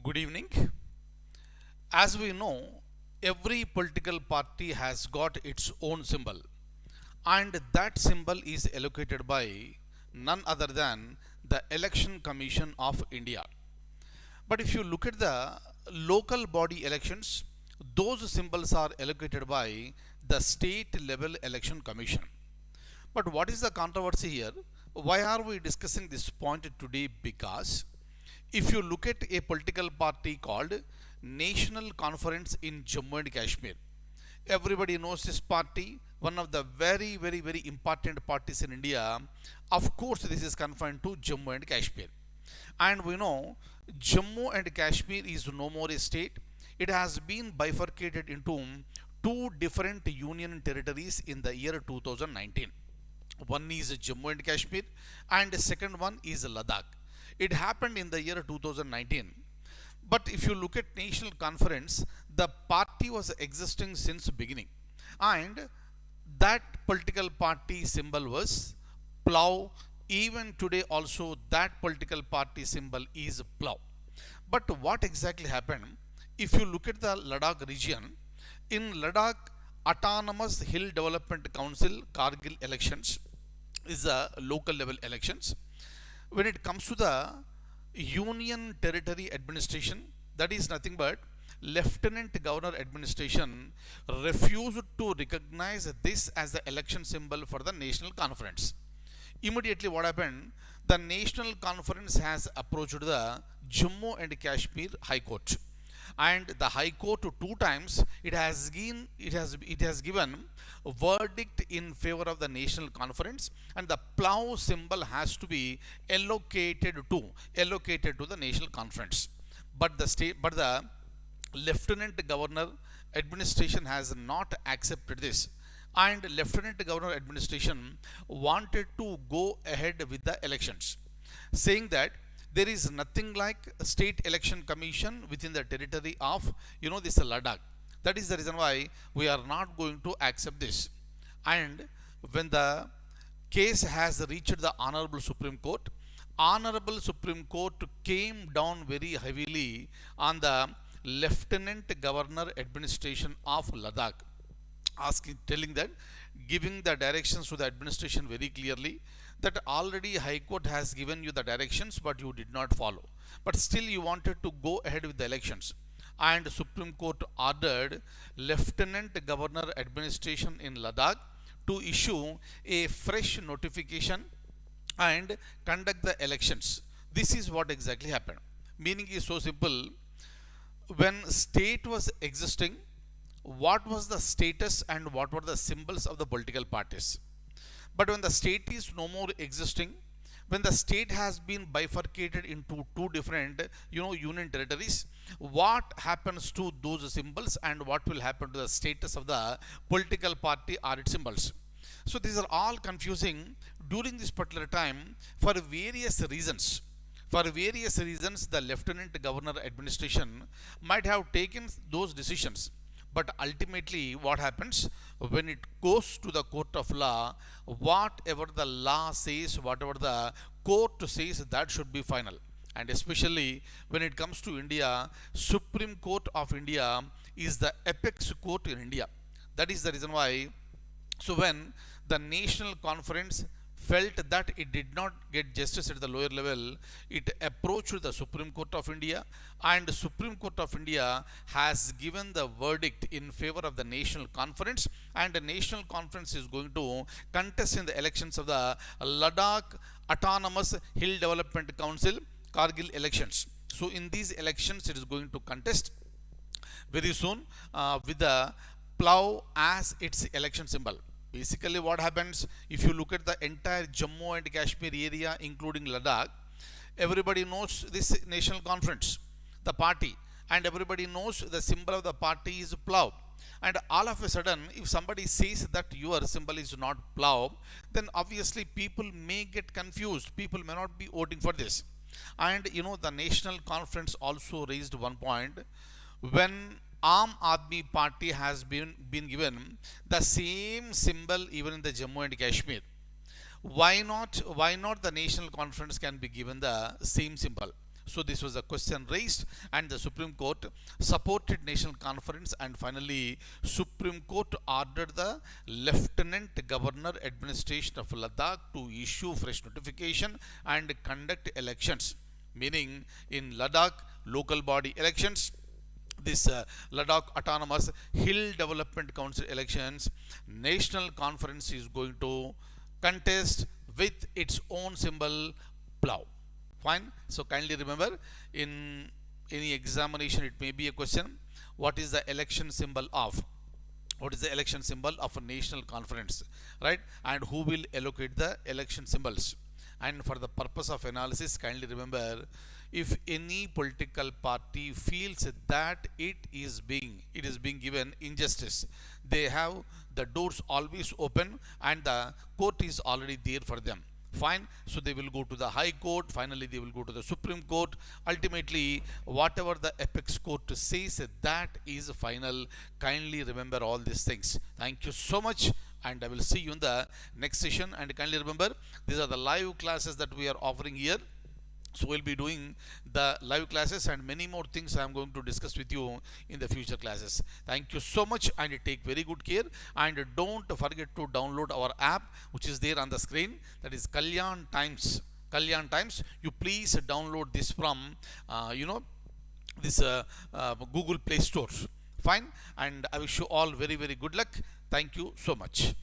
Good evening. As we know, every political party has got its own symbol, and that symbol is allocated by none other than the Election Commission of India. But if you look at the local body elections, those symbols are allocated by the state level election commission. But what is the controversy here? Why are we discussing this point today? Because if you look at a political party called National Conference in Jammu and Kashmir, everybody knows this party, one of the very important parties in India. Of course, this is confined to Jammu and Kashmir. And we know Jammu and Kashmir is no more a state. It has been bifurcated into two different union territories in the year 2019. One is Jammu and Kashmir, and the second one is Ladakh. It happened in the year 2019. But if you look at National Conference, the party was existing since beginning, and that political party symbol was Plough. Even today also that political party symbol is Plough. But what exactly happened? If you look at the Ladakh region, in Ladakh Autonomous Hill Development Council Kargil elections is a local level elections. When it comes to the Union Territory Administration, that is nothing but Lieutenant Governor Administration refused to recognize this as the election symbol for the National Conference. Immediately what happened? The National Conference has approached the Jammu and Kashmir High Court, and the High Court two times it has given a verdict in favor of the National Conference, and the Plough symbol has to be allocated to the National Conference. But the Lieutenant Governor Administration has not accepted this, and Lieutenant Governor Administration wanted to go ahead with the elections, saying that there is nothing like a state election commission within the territory of this Ladakh. That is the reason why we are not going to accept this. And when the case has reached the Honorable Supreme Court came down very heavily on the Lieutenant Governor Administration of Ladakh, telling that, giving the directions to the administration very clearly, that already High Court has given you the directions but you did not follow, but still you wanted to go ahead with the elections. And Supreme Court ordered Lieutenant Governor Administration in Ladakh to issue a fresh notification and conduct the elections. This is what exactly happened. Meaning is so simple. When state was existing, what was the status and what were the symbols of the political parties? But when the state is no more existing, when the state has been bifurcated into two different union territories, what happens to those symbols and what will happen to the status of the political party or its symbols? So these are all confusing during this particular time for various reasons. For various reasons, the Lieutenant Governor Administration might have taken those decisions. But ultimately, what happens when it goes to the court of law? Whatever the law says, whatever the court says, that should be final. And especially when it comes to India, Supreme Court of India is the apex court in India. That is the reason why. So when the National Conference felt that it did not get justice at the lower level, it approached the Supreme Court of India, and the Supreme Court of India has given the verdict in favor of the National Conference, and the National Conference is going to contest in the elections of the Ladakh Autonomous Hill Development Council Kargil elections. So in these elections it is going to contest very soon with the Plough as its election symbol. Basically what happens, if you look at the entire Jammu and Kashmir area including Ladakh, everybody knows this National Conference, the party, and everybody knows the symbol of the party is Plough. And all of a sudden, if somebody says that your symbol is not Plough, then obviously people may get confused, people may not be voting for this. And the National Conference also raised one point. When Aam Aadmi Party has been given the same symbol even in the Jammu and Kashmir, why not the National Conference can be given the same symbol? So this was a question raised, and the Supreme Court supported national conference, and finally Supreme Court ordered the Lieutenant Governor Administration of Ladakh to issue fresh notification and conduct elections, meaning in Ladakh local body elections, this Ladakh Autonomous Hill Development Council elections, National Conference is going to contest with its own symbol, Plough. Fine. So kindly remember, in any examination it may be a question, what is the election symbol of? What is the election symbol of a national conference, right? And who will allocate the election symbols? And for the purpose of analysis, kindly remember, if any political party feels that it is being given injustice, they have the doors always open and the court is already there for them. Fine. So they will go to the High Court. Finally, they will go to the Supreme Court. Ultimately, whatever the apex court says, that is final. Kindly remember all these things. Thank you so much, and I will see you in the next session. And kindly remember, these are the live classes that we are offering here. So we'll be doing the live classes and many more things I am going to discuss with you in the future classes. Thank you so much, and take very good care, and don't forget to download our app which is there on the screen, that is KalyanTimes. KalyanTimes. You please download this from this Google Play Store. Fine, and I wish you all very good luck. Thank you so much.